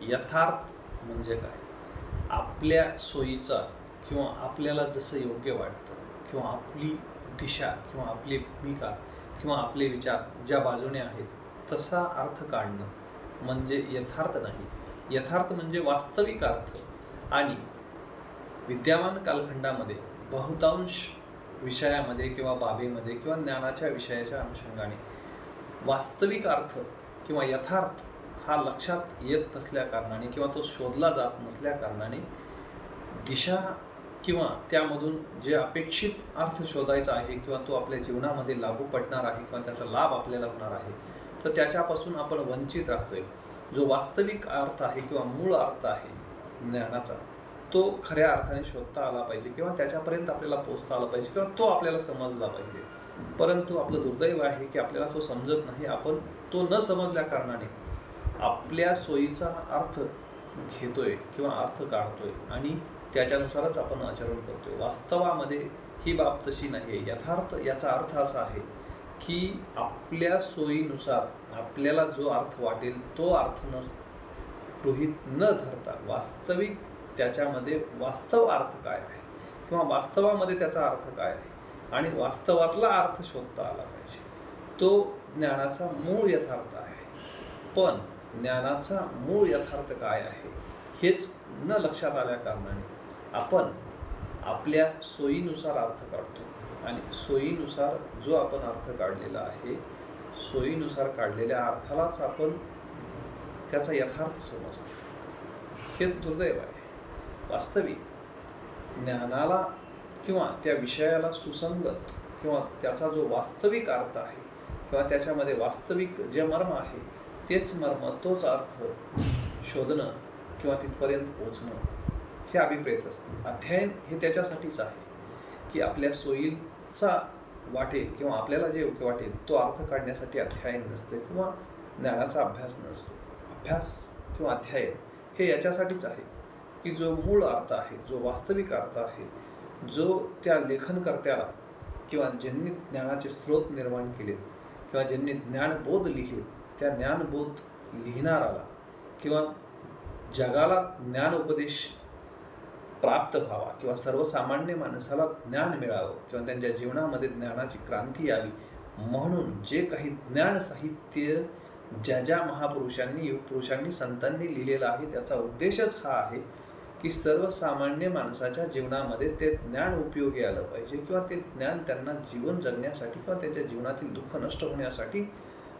यथार्थ म्हणजे काय? आपल्या सोयीचा किंवा आपल्याला जसं योग्य वाटतं किंवा आपली दिशा किंवा आपली भूमिका किंवा आपले विचार ज्या बाजूने आहेत तसा अर्थ काढणं म्हणजे यथार्थ नाही. यथार्थ म्हणजे वास्तविक अर्थ. आणि विद्यमान कालखंडामध्ये बहुतांश विषयामध्ये किंवा बाबीमध्ये किंवा ज्ञानाच्या विषयाच्या अनुषंगाने वास्तविक अर्थ किंवा यथार्थ हा लक्षात येत नसल्या कारणाने किंवा तो शोधला जात नसल्या कारणाने दिशा किंवा त्यामधून जे अपेक्षित अर्थ शोधायचा आहे किंवा तो आपल्या जीवनामध्ये लागू पडणार आहे किंवा त्याचा लाभ आपल्याला होणार आहे तर त्याच्यापासून आपण वंचित राहतोय. जो वास्तविक अर्थ आहे किंवा मूळ अर्थ आहे ज्ञानाचा तो खऱ्या अर्थाने शोधता आला पाहिजे किंवा त्याच्यापर्यंत आपल्याला पोहोचता आला पाहिजे किंवा तो आपल्याला समजला पाहिजे. परंतु आपलं दुर्दैव आहे की आपल्याला तो समजत नाही. आपण तो न समजल्या कारणाने आपल्या सोयीचा अर्थ घेतोय किंवा अर्थ काढतोय आणि त्याच्यानुसारच आपण आचरण करतोय. वास्तवामध्ये ही बाब तशी नाही. यथार्थ याचा अर्थ असा आहे की आपल्या सोयीनुसार आपल्याला जो अर्थ वाटेल तो अर्थ गृहीत न धरता वास्तविक त्याच्यामध्ये वास्तव अर्थ काय आहे किंवा वास्तवामध्ये त्याचा अर्थ काय आहे आणि वास्तवातला अर्थ शोधता आला पाहिजे. तो ज्ञानाचा मूळ यथार्थ आहे. पण ज्ञानाचा मूळ यथार्थ काय आहे हेच न लक्षात आल्या कारणाने आपण आपल्या सोयीनुसार अर्थ काढतो आणि सोयीनुसार जो आपण अर्थ काढलेला आहे सोयीनुसार काढलेल्या अर्थालाच आपण त्याचा यथार्थ समजतो. हे दुर्दैव आहे. वास्तविक ज्ञानाला किंवा त्या विषयाला सुसंगत किंवा त्याचा जो वास्तविक अर्थ आहे किंवा त्याच्यामध्ये वास्तविक जे मर्म आहे तेच मर्म तोच अर्थ शोधणं किंवा तिथपर्यंत पोचणं हे अभिप्रेत असतं. अध्ययन हे त्याच्यासाठीच आहे की आपल्या सोयीचा वाटेल किंवा आपल्याला जे योग्य वाटेल तो अर्थ काढण्यासाठी अध्ययन नसते किंवा ज्ञानाचा अभ्यास नसतो. अभ्यास किंवा अध्ययन हे याच्यासाठीच आहे की जो मूळ अर्थ आहे जो वास्तविक अर्थ आहे जो त्या लेखनकर्त्याला किंवा ज्यांनी ज्ञानाचे स्रोत निर्माण केलेत किंवा ज्यांनी ज्ञानबोध लिहिले त्या ज्ञानबोध लिहिणाराला किंवा जगाला ज्ञान उपदेश प्राप्त व्हावा किंवा सर्वसामान्य माणसाला ज्ञान मिळावं किंवा त्यांच्या जीवनामध्ये ज्ञानाची क्रांती यावी म्हणून जे काही ज्ञान साहित्य ज्या ज्या महापुरुषांनी युगपुरुषांनी संतांनी लिहिलेलं आहे त्याचा उद्देशच हा आहे की सर्वसामान्य माणसाच्या जीवनामध्ये ते ज्ञान उपयोगी आलं पाहिजे किंवा ते ज्ञान त्यांना जीवन जगण्यासाठी किंवा त्यांच्या जीवनातील दुःख नष्ट होण्यासाठी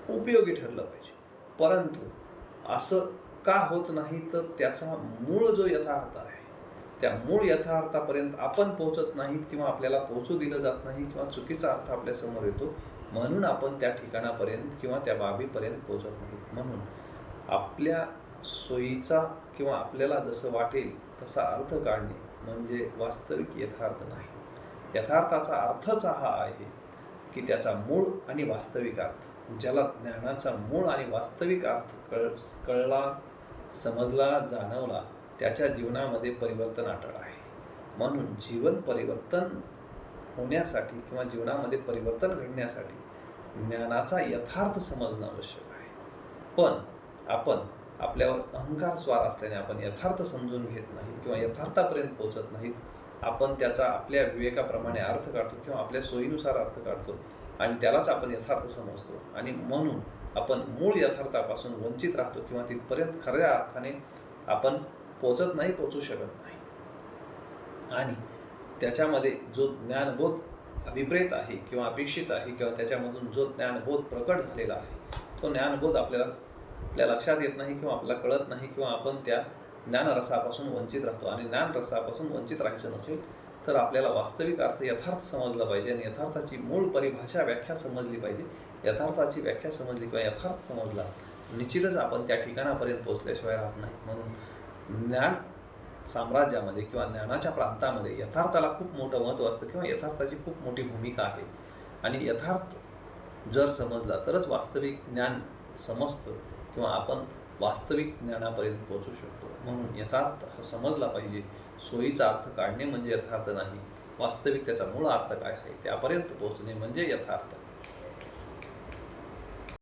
उपयोगी ठरलं पाहिजे. परंतु असं का होत नाही तर त्याचा मूळ जो यथार्थ आहे त्या मूळ यथार्थापर्यंत आपण पोहोचत नाहीत किंवा आपल्याला पोहोचू दिलं जात नाही किंवा चुकीचा अर्थ आपल्यासमोर येतो म्हणून आपण त्या ठिकाणापर्यंत किंवा त्या बाबीपर्यंत पोहोचत नाहीत. म्हणून आपल्या सोयीचा किंवा आपल्याला जसं वाटेल तसा अर्थ काढणे म्हणजे वास्तविक यथार्थ नाही. यथार्थाचा अर्थच हा आहे की त्याचा मूळ आणि वास्तविक अर्थ ज्याला ज्ञानाचा मूळ आणि वास्तविक अर्थ कळला समजला जाणवला त्याच्या जीवनामध्ये परिवर्तन अटळ आहे. म्हणून जीवन परिवर्तन होण्यासाठी किंवा जीवनामध्ये परिवर्तन घडण्यासाठी ज्ञानाचा यथार्थ समजणं आवश्यक आहे. पण आपण आपल्यावर अहंकार स्वार असल्याने आपण यथार्थ समजून घेत नाहीत किंवा यथार्थापर्यंत पोहोचत नाहीत. आपण त्याचा आपल्या विवेकाप्रमाणे अर्थ काढतो किंवा आपल्या सोयीनुसार अर्थ काढतो आणि त्यालाच आपण यथार्थ समजतो आणि म्हणून आपण मूळ यथार्थापासून वंचित राहतो किंवा तिथपर्यंत खऱ्या अर्थाने आपण पोहोचत नाही पोहोचू शकत नाही. आणि त्याच्यामध्ये जो ज्ञानबोध अभिप्रेत आहे किंवा अपेक्षित आहे किंवा त्याच्यामधून जो ज्ञानबोध प्रकट झालेला आहे तो ज्ञानबोध आपल्या लक्षात येत नाही किंवा आपल्याला कळत नाही किंवा आपण त्या ज्ञानरसापासून वंचित राहतो. आणि ज्ञानरसापासून वंचित राहायचं नसेल तर आपल्याला वास्तविक अर्थ यथार्थ समजला पाहिजे आणि यथार्थाची मूळ परिभाषा व्याख्या समजली पाहिजे. यथार्थाची व्याख्या समजली किंवा यथार्थ समजला निश्चितच आपण त्या ठिकाणापर्यंत पोहोचल्याशिवाय राहत नाही. म्हणून ज्ञान साम्राज्यामध्ये किंवा ज्ञानाच्या प्रांतामध्ये यथार्थाला खूप मोठं महत्त्व असतं किंवा यथार्थाची खूप मोठी भूमिका आहे. आणि यथार्थ जर समजला तरच वास्तविक ज्ञान समजतं किंवा आपण वास्तविक ज्ञानापर्यंत पोहोचू शकतो. म्हणून यथार्थ हा समजला पाहिजे. सोयीचा अर्थ काढणे म्हणजे यथार्थ नाही. वास्तविक त्याचा मूळ अर्थ काय आहे त्यापर्यंत पोहोचणे म्हणजे यथार्थ.